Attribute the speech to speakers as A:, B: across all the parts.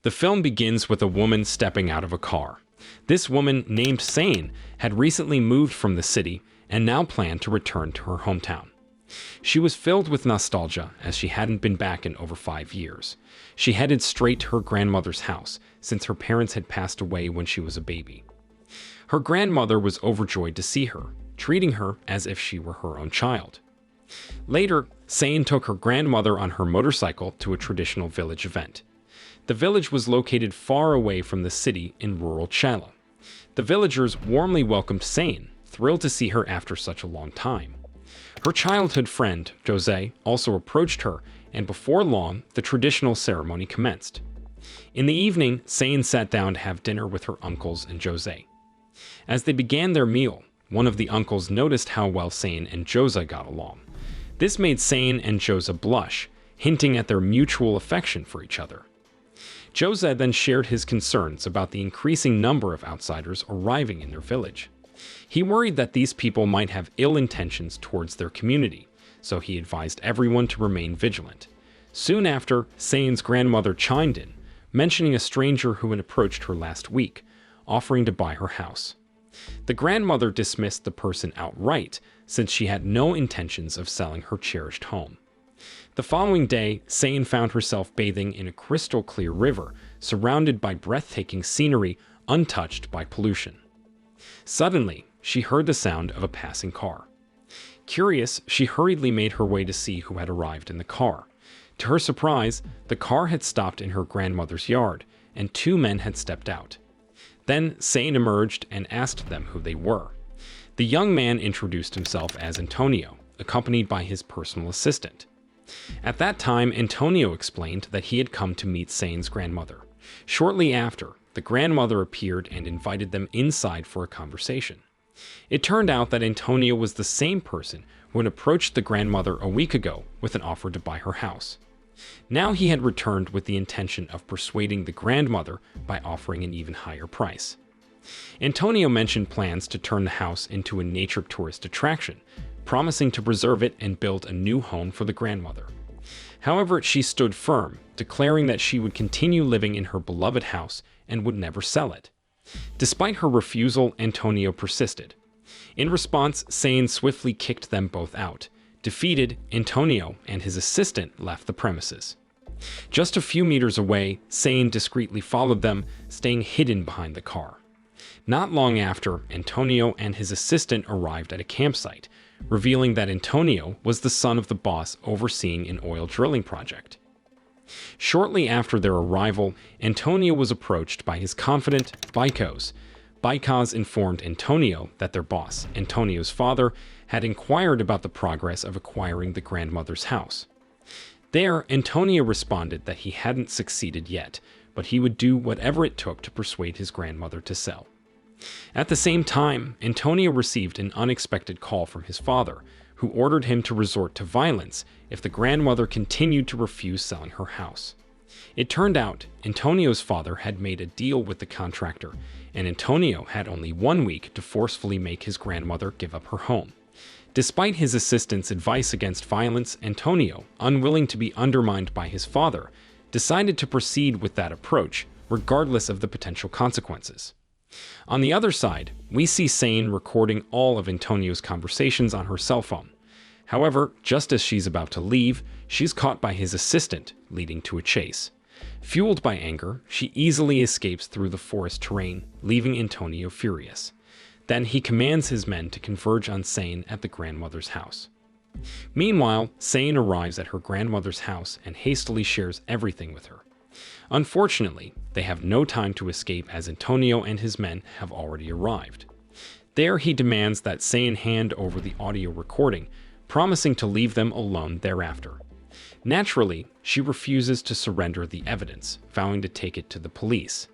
A: The film begins with a woman stepping out of a car. This woman, named Sayen, had recently moved from the city and now planned to return to her hometown. She was filled with nostalgia as she hadn't been back in over 5 years. She headed straight to her grandmother's house since her parents had passed away when she was a baby. Her grandmother was overjoyed to see her, treating her as if she were her own child. Later, Sayen took her grandmother on her motorcycle to a traditional village event. The village was located far away from the city in rural Chala. The villagers warmly welcomed Sayen, thrilled to see her after such a long time. Her childhood friend, Jose, also approached her, and before long, the traditional ceremony commenced. In the evening, Sayen sat down to have dinner with her uncles and Jose. As they began their meal, one of the uncles noticed how well Sayen and Jose got along. This made Sayen and Jose blush, hinting at their mutual affection for each other. Jose then shared his concerns about the increasing number of outsiders arriving in their village. He worried that these people might have ill intentions towards their community, so he advised everyone to remain vigilant. Soon after, Sayen's grandmother chimed in, mentioning a stranger who had approached her last week, offering to buy her house. The grandmother dismissed the person outright, since she had no intentions of selling her cherished home. The following day, Sayen found herself bathing in a crystal-clear river, surrounded by breathtaking scenery untouched by pollution. Suddenly, she heard the sound of a passing car. Curious, she hurriedly made her way to see who had arrived in the car. To her surprise, the car had stopped in her grandmother's yard, and 2 men had stepped out. Then Sayen emerged and asked them who they were. The young man introduced himself as Antonio, accompanied by his personal assistant. At that time, Antonio explained that he had come to meet Sayen's grandmother. Shortly after, the grandmother appeared and invited them inside for a conversation. It turned out that Antonio was the same person who had approached the grandmother a week ago with an offer to buy her house. Now he had returned with the intention of persuading the grandmother by offering an even higher price. Antonio mentioned plans to turn the house into a nature tourist attraction, promising to preserve it and build a new home for the grandmother. However, she stood firm, declaring that she would continue living in her beloved house and would never sell it. Despite her refusal, Antonio persisted. In response, Sayen swiftly kicked them both out. Defeated, Antonio and his assistant left the premises. Just a few meters away, Sayen discreetly followed them, staying hidden behind the car. Not long after, Antonio and his assistant arrived at a campsite, revealing that Antonio was the son of the boss overseeing an oil drilling project. Shortly after their arrival, Antonio was approached by his confidant, Baikos. Baikos informed Antonio that their boss, Antonio's father, had inquired about the progress of acquiring the grandmother's house. There, Antonio responded that he hadn't succeeded yet, but he would do whatever it took to persuade his grandmother to sell. At the same time, Antonio received an unexpected call from his father, who ordered him to resort to violence if the grandmother continued to refuse selling her house. It turned out Antonio's father had made a deal with the contractor, and Antonio had only 1 week to forcefully make his grandmother give up her home. Despite his assistant's advice against violence, Antonio, unwilling to be undermined by his father, decided to proceed with that approach, regardless of the potential consequences. On the other side, we see Sayen recording all of Antonio's conversations on her cell phone. However, just as she's about to leave, she's caught by his assistant, leading to a chase. Fueled by anger, she easily escapes through the forest terrain, leaving Antonio furious. Then he commands his men to converge on Sayen at the grandmother's house. Meanwhile, Sayen arrives at her grandmother's house and hastily shares everything with her. Unfortunately, they have no time to escape as Antonio and his men have already arrived. There, he demands that Sayen hand over the audio recording, promising to leave them alone thereafter. Naturally, she refuses to surrender the evidence, vowing to take it to the police.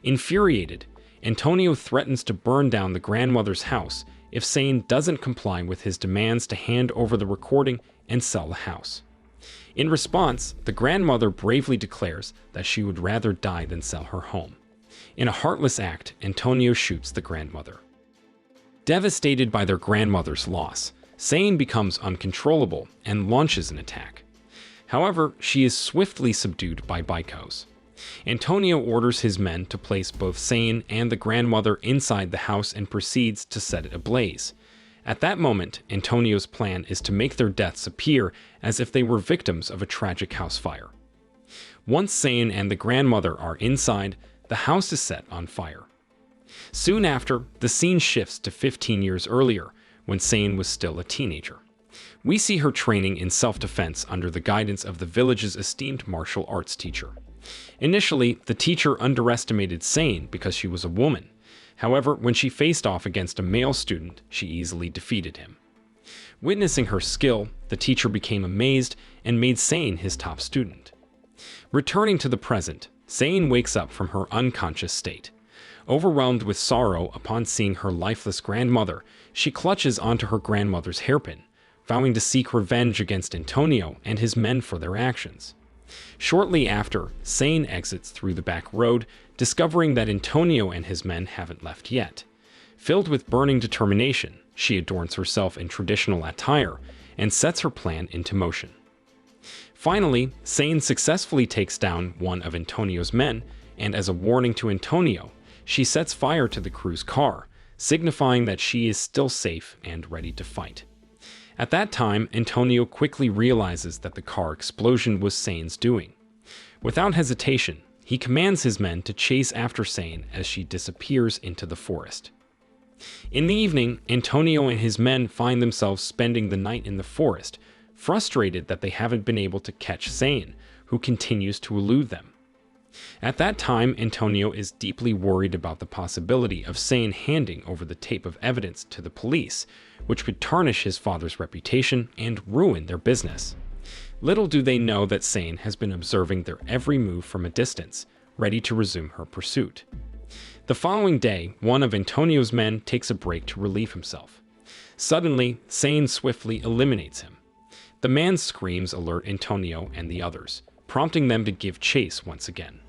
A: Infuriated, Antonio threatens to burn down the grandmother's house if Sayen doesn't comply with his demands to hand over the recording and sell the house. In response, the grandmother bravely declares that she would rather die than sell her home. In a heartless act, Antonio shoots the grandmother. Devastated by their grandmother's loss, Sayen becomes uncontrollable and launches an attack. However, she is swiftly subdued by Baikos. Antonio orders his men to place both Sayen and the grandmother inside the house and proceeds to set it ablaze. At that moment, Antonio's plan is to make their deaths appear as if they were victims of a tragic house fire. Once Sayen and the grandmother are inside, the house is set on fire. Soon after, the scene shifts to 15 years earlier, when Sayen was still a teenager. We see her training in self-defense under the guidance of the village's esteemed martial arts teacher. Initially, the teacher underestimated Sayen because she was a woman. However, when she faced off against a male student, she easily defeated him. Witnessing her skill, the teacher became amazed and made Sayen his top student. Returning to the present, Sayen wakes up from her unconscious state. Overwhelmed with sorrow upon seeing her lifeless grandmother, she clutches onto her grandmother's hairpin, vowing to seek revenge against Antonio and his men for their actions. Shortly after, Sayen exits through the back road, discovering that Antonio and his men haven't left yet. Filled with burning determination, she adorns herself in traditional attire and sets her plan into motion. Finally, Sayen successfully takes down one of Antonio's men, and as a warning to Antonio, she sets fire to the crew's car, signifying that she is still safe and ready to fight. At that time, Antonio quickly realizes that the car explosion was Sayen's doing. Without hesitation, he commands his men to chase after Sayen as she disappears into the forest. In the evening, Antonio and his men find themselves spending the night in the forest, frustrated that they haven't been able to catch Sayen, who continues to elude them. At that time, Antonio is deeply worried about the possibility of Sayen handing over the tape of evidence to the police, which could tarnish his father's reputation and ruin their business. Little do they know that Sayen has been observing their every move from a distance, ready to resume her pursuit. The following day, one of Antonio's men takes a break to relieve himself. Suddenly, Sayen swiftly eliminates him. The man's screams alert Antonio and the others, prompting them to give chase once again.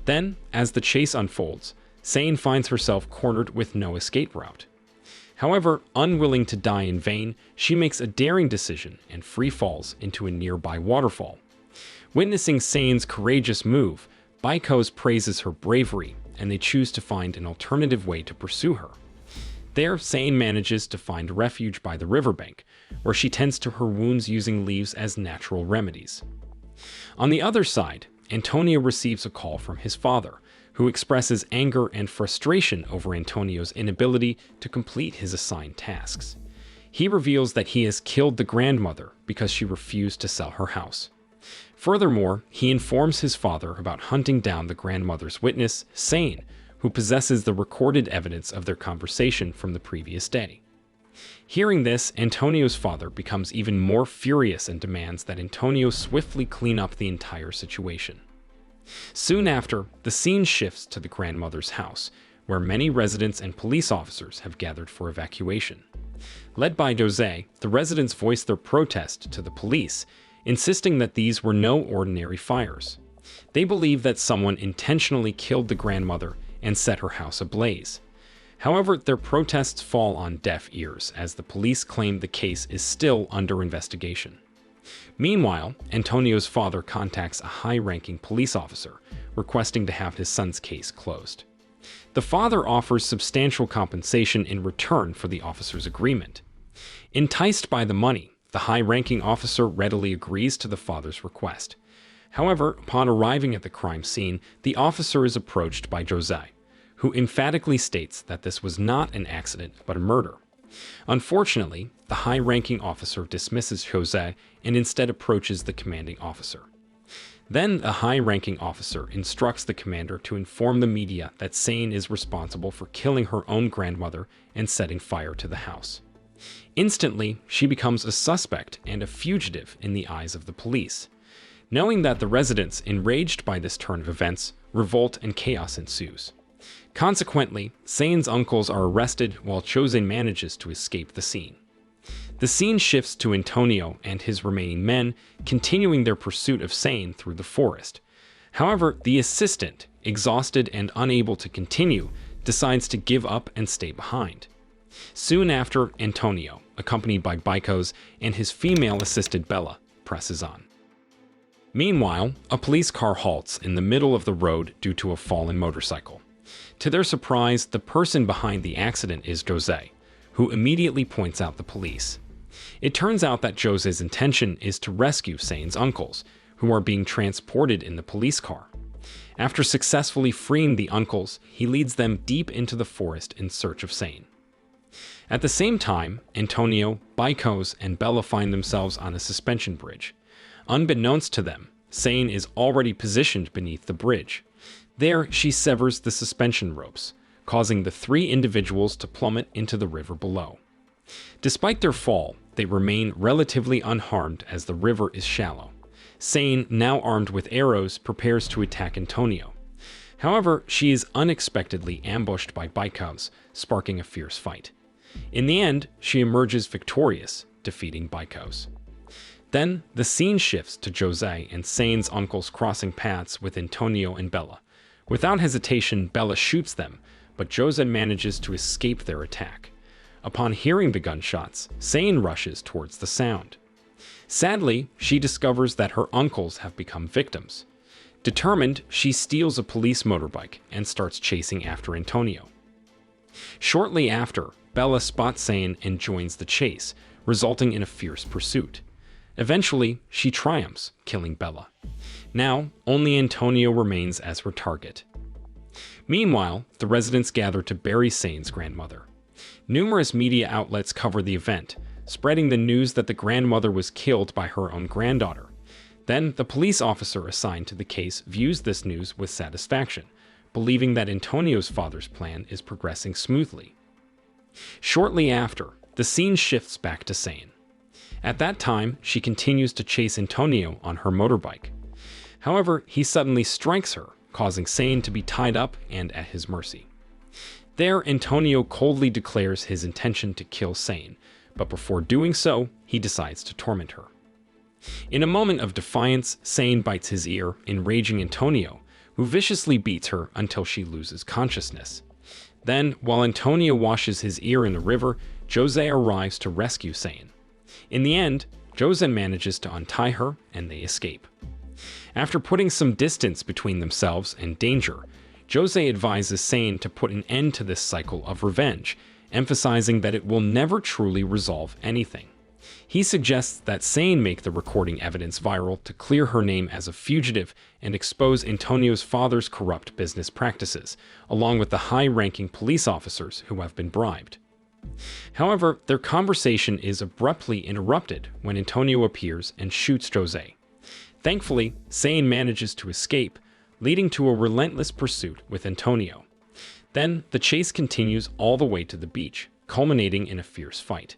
A: Then, as the chase unfolds, Sayen finds herself cornered with no escape route. However, unwilling to die in vain, she makes a daring decision and free falls into a nearby waterfall. Witnessing Sayen's courageous move, Baikos praises her bravery, and they choose to find an alternative way to pursue her. There, Sayen manages to find refuge by the riverbank, where she tends to her wounds using leaves as natural remedies. On the other side, Antonio receives a call from his father, who expresses anger and frustration over Antonio's inability to complete his assigned tasks. He reveals that he has killed the grandmother because she refused to sell her house. Furthermore, he informs his father about hunting down the grandmother's witness, Sayen, who possesses the recorded evidence of their conversation from the previous day. Hearing this, Antonio's father becomes even more furious and demands that Antonio swiftly clean up the entire situation. Soon after, the scene shifts to the grandmother's house, where many residents and police officers have gathered for evacuation. Led by Jose, the residents voice their protest to the police, insisting that these were no ordinary fires. They believe that someone intentionally killed the grandmother and set her house ablaze. However, their protests fall on deaf ears as the police claim the case is still under investigation. Meanwhile, Antonio's father contacts a high-ranking police officer, requesting to have his son's case closed. The father offers substantial compensation in return for the officer's agreement. Enticed by the money, the high-ranking officer readily agrees to the father's request. However, upon arriving at the crime scene, the officer is approached by Jose, who emphatically states that this was not an accident but a murder. Unfortunately, the high-ranking officer dismisses Jose and instead approaches the commanding officer. Then the high-ranking officer instructs the commander to inform the media that Sayen is responsible for killing her own grandmother and setting fire to the house. Instantly, she becomes a suspect and a fugitive in the eyes of the police. Knowing that the residents, enraged by this turn of events, revolt and chaos ensues. Consequently, Sayen's uncles are arrested while Chosen manages to escape the scene. The scene shifts to Antonio and his remaining men, continuing their pursuit of Sayen through the forest. However, the assistant, exhausted and unable to continue, decides to give up and stay behind. Soon after, Antonio, accompanied by Baikos and his female assistant Bella, presses on. Meanwhile, a police car halts in the middle of the road due to a fallen motorcycle. To their surprise, the person behind the accident is Jose, who immediately points out the police. It turns out that Jose's intention is to rescue Sayen's uncles, who are being transported in the police car. After successfully freeing the uncles, he leads them deep into the forest in search of Sayen. At the same time, Antonio, Baikos, and Bella find themselves on a suspension bridge. Unbeknownst to them, Sayen is already positioned beneath the bridge. There, she severs the suspension ropes, causing the three individuals to plummet into the river below. Despite their fall, they remain relatively unharmed as the river is shallow. Sayen, now armed with arrows, prepares to attack Antonio. However, she is unexpectedly ambushed by Baikos, sparking a fierce fight. In the end, she emerges victorious, defeating Baikos. Then, the scene shifts to Jose and Sayen's uncles crossing paths with Antonio and Bella. Without hesitation, Bella shoots them, but Jose manages to escape their attack. Upon hearing the gunshots, Sayen rushes towards the sound. Sadly, she discovers that her uncles have become victims. Determined, she steals a police motorbike and starts chasing after Antonio. Shortly after, Bella spots Sayen and joins the chase, resulting in a fierce pursuit. Eventually, she triumphs, killing Bella. Now, only Antonio remains as her target. Meanwhile, the residents gather to bury Sayen's grandmother. Numerous media outlets cover the event, spreading the news that the grandmother was killed by her own granddaughter. Then, the police officer assigned to the case views this news with satisfaction, believing that Antonio's father's plan is progressing smoothly. Shortly after, the scene shifts back to Sayen. At that time, she continues to chase Antonio on her motorbike. However, he suddenly strikes her, causing Sayen to be tied up and at his mercy. There, Antonio coldly declares his intention to kill Sayen, but before doing so, he decides to torment her. In a moment of defiance, Sayen bites his ear, enraging Antonio, who viciously beats her until she loses consciousness. Then, while Antonio washes his ear in the river, Jose arrives to rescue Sayen. In the end, Jose manages to untie her, and they escape. After putting some distance between themselves and danger, Jose advises Sayen to put an end to this cycle of revenge, emphasizing that it will never truly resolve anything. He suggests that Sayen make the recording evidence viral to clear her name as a fugitive and expose Antonio's father's corrupt business practices, along with the high-ranking police officers who have been bribed. However, their conversation is abruptly interrupted when Antonio appears and shoots Jose. Thankfully, Sayen manages to escape, leading to a relentless pursuit with Antonio. Then, the chase continues all the way to the beach, culminating in a fierce fight.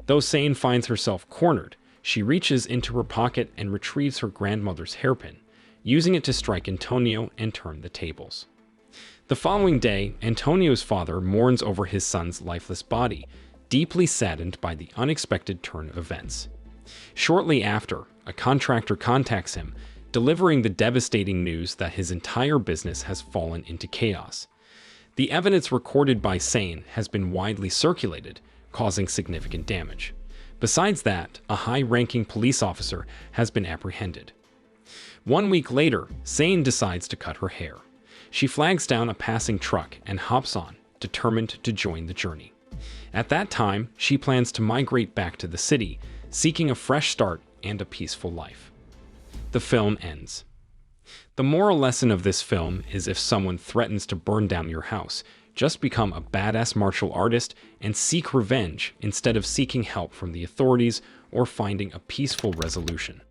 A: Though Sayen finds herself cornered, she reaches into her pocket and retrieves her grandmother's hairpin, using it to strike Antonio and turn the tables. The following day, Antonio's father mourns over his son's lifeless body, deeply saddened by the unexpected turn of events. Shortly after, a contractor contacts him, delivering the devastating news that his entire business has fallen into chaos. The evidence recorded by Sayen has been widely circulated, causing significant damage. Besides that, a high-ranking police officer has been apprehended. 1 week later, Sayen decides to cut her hair. She flags down a passing truck and hops on, determined to join the journey. At that time, she plans to migrate back to the city, seeking a fresh start and a peaceful life. The film ends. The moral lesson of this film is if someone threatens to burn down your house, just become a badass martial artist and seek revenge instead of seeking help from the authorities or finding a peaceful resolution.